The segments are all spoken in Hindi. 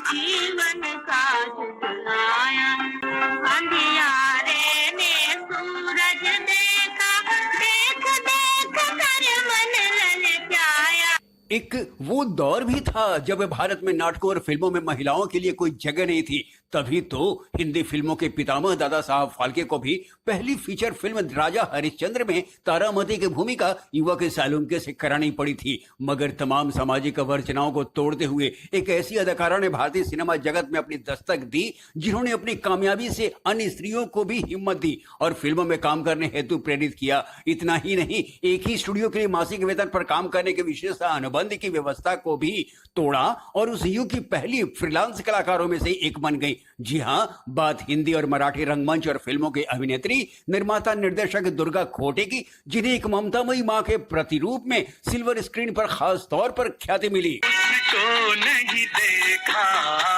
जीवन का झुलाया अंधियारे ने सूरज देखा, देख देख कर मन ललचाया। एक वो दौर भी था जब भारत में नाटकों और फिल्मों में महिलाओं के लिए कोई जगह नहीं थी। तभी तो हिंदी फिल्मों के पितामह दादा साहब फाल्के को भी पहली फीचर फिल्म राजा हरिश्चंद्र में तारामती की भूमिका युवक सालुंके से करानी पड़ी थी। मगर तमाम सामाजिक वर्चनाओं को तोड़ते हुए एक ऐसी अदाकारा ने भारतीय सिनेमा जगत में अपनी दस्तक दी जिन्होंने अपनी कामयाबी से अन्य स्त्रियों को भी हिम्मत दी और फिल्मों में काम करने हेतु प्रेरित किया। इतना ही नहीं, एक ही स्टूडियो के लिए मासिक वेतन पर काम करने के विशेष अनुबंध की व्यवस्था को भी तोड़ा और उस युग की पहली फ्रीलांस कलाकारों में से एक बन गई। जी हां, बात हिंदी और मराठी रंगमंच और फिल्मों के अभिनेत्री, निर्माता, निर्देशक दुर्गा खोटे की, जिन्हें एक ममतामयी मां के प्रतिरूप में सिल्वर स्क्रीन पर खास तौर पर ख्याति मिली। उसको नहीं देखा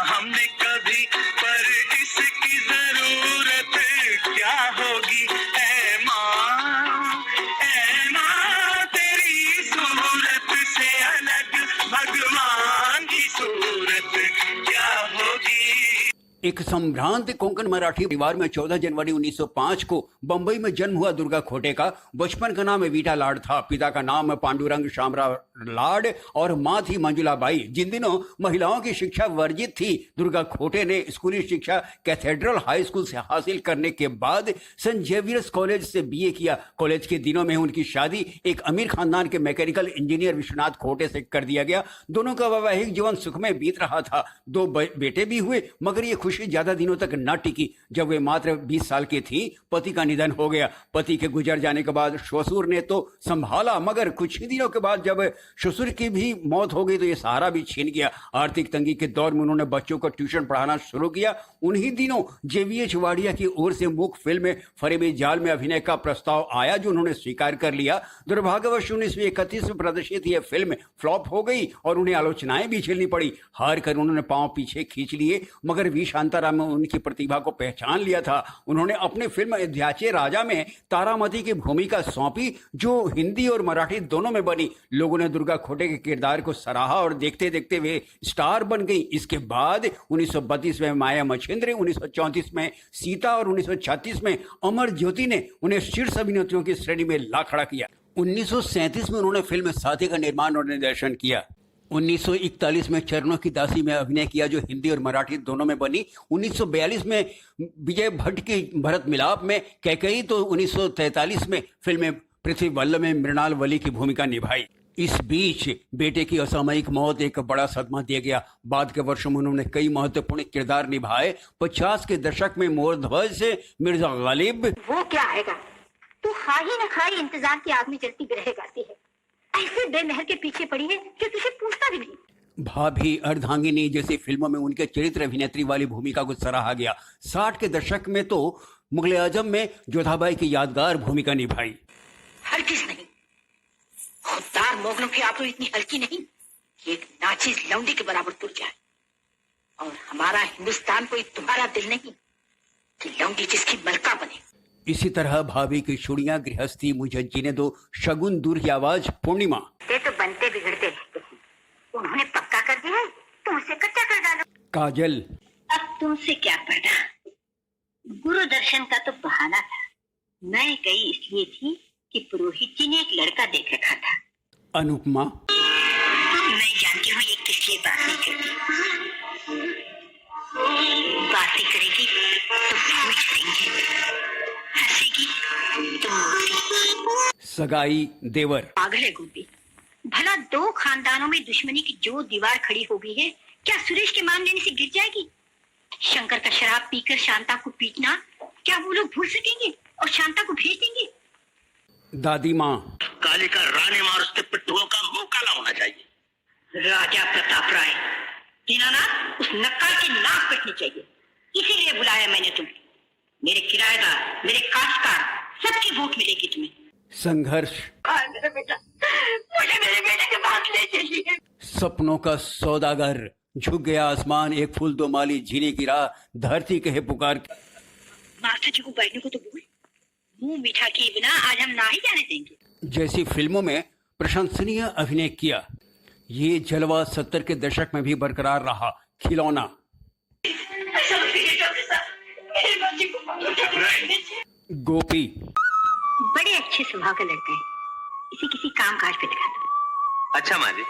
हमने कभी, पर इसकी जरूरत क्या होगी। ऐ मां तेरी सूरत से अलग भगवान की सूरत क्या होगी। एक संभ्रांत कोंकण मराठी परिवार में 14 जनवरी 1905 को बंबई में जन्म हुआ दुर्गा खोटे का बचपन का नाम वीटा लाड था। पिता का नाम पांडुरंग शामराव लाड और मां थी मंजुला बाई। जिन दिनों महिलाओं की शिक्षा वर्जित थी, दुर्गा खोटे ने स्कूली शिक्षा कैथेड्रल हाई स्कूल से हासिल करने के बाद सेंट जेवियर्स कॉलेज से बीए किया। कॉलेज के दिनों में उनकी शादी एक अमीर खानदान के मैकेनिकल इंजीनियर विश्वनाथ खोटे से कर दिया गया। दोनों का वैवाहिक जीवन सुखमय बीत रहा था। 2 बेटे भी हुए, मगर ये खुशी ज्यादा दिनों तक न टिकी। जब वे मात्र 20 साल की थी, पति का निधन हो गया। पति के गुजर जाने के बाद ससुर ने तो संभाला, मगर कुछ ही दिनों के बाद जब ससुर की भी मौत हो गई तो ये सहारा भी छीन गया। आर्थिक तंगी के दौर में उन्होंने बच्चों को ट्यूशन पढ़ाना शुरू किया। उन्हीं दिनों जेवीएच वाडिया की ओर से मूक फिल्म फरेबी जाल में अभिनय का प्रस्ताव आया, जो उन्होंने स्वीकार कर लिया। दुर्भाग्यवश 1931 में प्रदर्शित यह फिल्म फ्लॉप हो गई और उन्हें आलोचनाएं भी झेलनी पड़ी। हार कर उन्होंने पांव पीछे खींच लिए, मगर वी शांताराम में उनकी प्रतिभा को पहचान लिया था। उन्होंने अपने फिल्म अध्याचे राजा में तारामती की भूमिका सौंपी, जो हिंदी और मराठी दोनों में बनी। लोगों ने दुर्गा खोटे के किरदार को सराहा और देखते देखते वे स्टार बन गई। इसके बाद 1932 में माया मछिंद्र, 1934 में सीता और 1936 में अमर ज्योति ने उन्हें शीर्ष अभिनेत्रियों की श्रेणी में ला खड़ा किया। 1937 में उन्होंने फिल्म साथी का निर्माण और निर्देशन किया। 1941 में चरणों की दासी में अभिनय किया, जो हिंदी और मराठी दोनों में बनी। 1942 में विजय भट्ट की भरत मिलाप में कैकेयी, तो 1943 में फिल्म पृथ्वी वल्लभ में मृणाल वली की भूमिका निभाई। इस बीच बेटे की असामयिक मौत एक बड़ा सदमा दे गया। बाद के वर्षों में उन्होंने कई महत्वपूर्ण किरदार निभाए। 50 के दशक में मोर ध्वज से मिर्जा गालिब। वो क्या आएगा? तू खाई न खाई इंतजार की आग में जलती बिरह गाती है। ऐसे बेमहर के पीछे पड़ी है कि तुझे पूछता भी नहीं। भाभी अर्धांगिनी जैसी फिल्मों में उनके चरित्र अभिनेत्री वाली भूमिका को सराहा गया। 60 के दशक में तो मुगले आजम में जोधाबाई की यादगार भूमिका निभाई। हरगिज नहीं, खुददार मोगलों की आबरू इतनी हल्की नहीं कि एक नाचीज लौंडी के बराबर तुर जाए। और हमारा हिंदुस्तान कोई तुम्हारा दिल नहीं कि लौंडी जिसकी मलका बने। इसी तरह भाभी की छुड़ियां, गृहस्थी, मुझे जीने दो, शगुन, दूर की आवाज, पूर्णिमा। ये तो बनते बिगड़ते रहते हैं। उन्होंने पक्का कर दिया है, तुम उसे कच्चा कर डालो। काजल। अब तुमसे क्या पढ़ना? गुरु दर्शन का तो बहाना था। मैं गई इसलिए थी कि पुरोहित जी ने एक लड़का देख रखा था। अनुपमा। मैं जानती हूँ ये किस लिए बात नहीं करती। बातें करेगी तो पूछ देंगे, हंसेगी तो मोती। सगाई, देवर। पागल है गोपी। भला 2 खानदानों में दुश्मनी की जो दीवार खड़ी हो गई है, क्या सुरेश के मान लेने से गिर जाएगी? शंकर का शराब पीकर शांता को पीटना क्या वो लोग भूल सकेंगे और शांता को भेज देंगे? दादी माँ। कालिका रानी मार उसके पिट्ठुओं का मुंह काला होना चाहिए। राजा प्रताप राय, दीनानाथ, उस नक्काल की नाक कटनी चाहिए। इसीलिए बुलाया मैंने तुम्हें। मेरे किराएदार, मेरे काश्तकार, सबकी वोट मिलेगी तुम्हें। संघर्ष। मेरा बेटा, मुझे मेरे बेटे के पास ले चलिए। सपनों का सौदागर, झुक गया आसमान, एक फूल 2 माली, जीने की राह, धरती कहे पुकार। मास्टर जी को बैठने को तो बोल। मुंह मीठा किए बिना आज हम ना ही जाने देंगे। जैसी फिल्मों में प्रशंसनीय अभिनय किया। ये जलवा 70 के दशक में भी बरकरार रहा। खिलौना, गोपी, बड़े अच्छे स्वभाव का लड़का है, इसे किसी काम काज पे लगा दो। अच्छा माँ जी,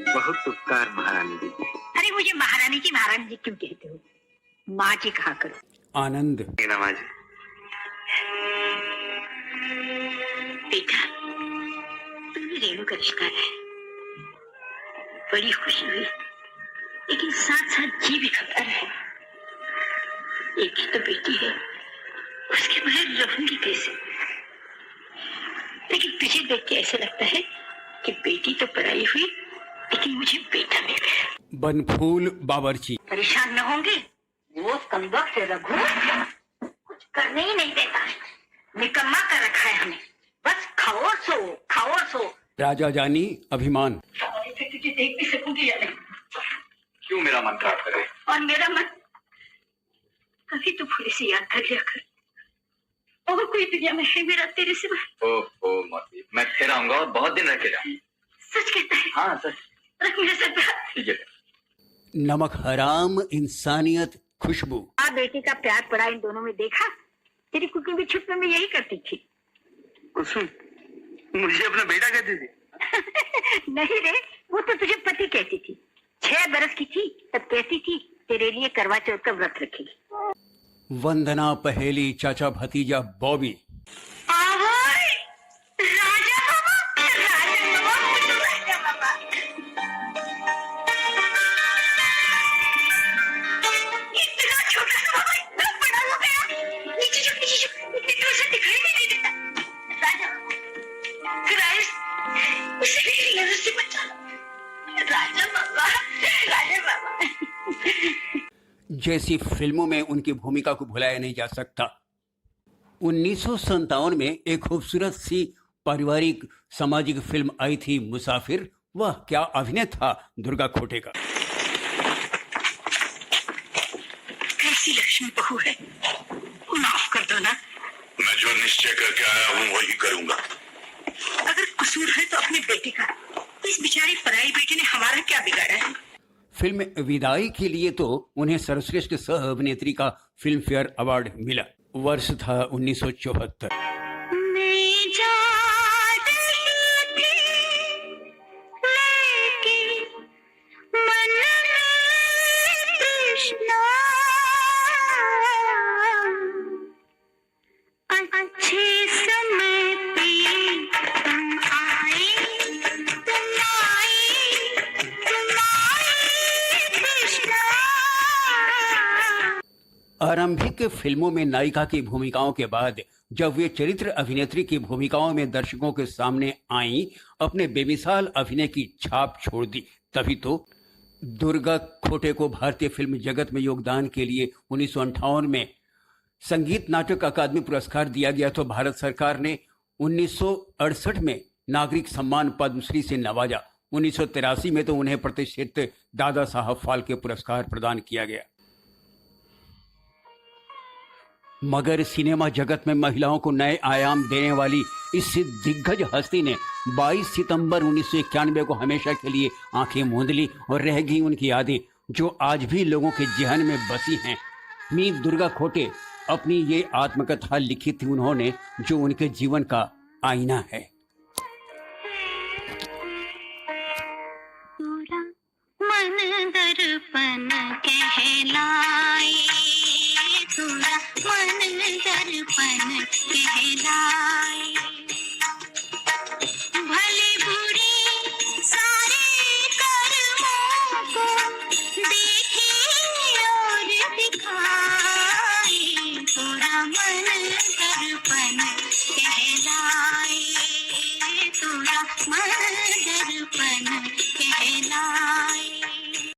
बहुत उपकार महारानी जी। अरे मुझे महारानी जी क्यों कहते हो? माँ जी कहा करो। आनंद, माँ जी। बेटा, तुमने रेणु का रिश्ता है, बड़ी खुशी हुई, लेकिन साथ साथ जी भी खबर है। एक ही तो बेटी है, उसके बगैर रहूंगी कैसे? लेकिन तुझे देख के ऐसा लगता है कि बेटी तो पराई हुई, लेकिन मुझे बेटा मिल गया। बनफूल बावर्ची, परेशान न होंगे? वो कमबख्त रघु कुछ करने ही नहीं देता, निकम्मा कर रखा है हमें, बस खाओ सो। राजा जानी, अभिमान, तुझे देख भी सकूंगी या नहीं? क्यों मेरा मन खराब करे? और मेरा मन कभी तो थोड़ी सी याद कर लिया कर, और कोई दुनिया में है मेरा तेरे सिवा? ओह मौसी, मैं फिर आऊंगा और बहुत दिन रह के जाऊंगा। सच कहता है? हाँ सच। रख मेरे सर पे हाथ। ठीक है। नमक हराम, इंसानियत, खुशबू। माँ बेटी का प्यार पड़ा इन दोनों में देखा? तेरी कुकिंग भी छुप में यही करती थी। कुसुम, मुझे अपना बेटा कहती थी। नहीं रे, वो तो तुझे पति कहती थी। 6 बरस की थी तब कहती थी तेरे लिए करवा चौथ का व्रत रखेगी। वंदना पहेली, चाचा भतीजा बॉबी। जैसी फिल्मों में उनकी भूमिका को भुलाया नहीं जा सकता। 1957 में एक खूबसूरत सी पारिवारिक सामाजिक फिल्म आई थी मुसाफिर। वह क्या अभिनय था दुर्गा खोटे का। कैसी लक्ष्मी बहू है, माफ कर दो ना। मैं जो निश्चय करके आया हूँ वही करूंगा। अगर कसूर है तो अपनी बेटी का, इस बेचारी पराई बेटी ने हमारा क्या बिगाड़ा है? फिल्म विदाई के लिए तो उन्हें सर्वश्रेष्ठ सह अभिनेत्री का फिल्म फेयर अवार्ड मिला। वर्ष था 1974। आरंभिक फिल्मों में नायिका की भूमिकाओं के बाद जब वे चरित्र अभिनेत्री की भूमिकाओं में दर्शकों के सामने आईं, अपने बेमिसाल अभिनय की छाप छोड़ दी। तभी तो दुर्गा खोटे को भारतीय फिल्म जगत में योगदान के लिए 1958 में संगीत नाटक अकादमी पुरस्कार दिया गया। तो भारत सरकार ने 1968 में नागरिक सम्मान पद्मश्री से नवाजा। 1983 में तो उन्हें प्रतिष्ठित दादा साहब फाल्के पुरस्कार प्रदान किया गया। मगर सिनेमा जगत में महिलाओं को नए आयाम देने वाली इस दिग्गज हस्ती ने 22 सितंबर 1991 को हमेशा के लिए आंखें मूंद ली और रह गई उनकी यादें, जो आज भी लोगों के जहन में बसी हैं। मीत दुर्गा खोटे अपनी ये आत्मकथा लिखी थी उन्होंने, जो उनके जीवन का आईना है। मन दर्पण कहलाए, थोड़ा मन दर्पण कहलाए।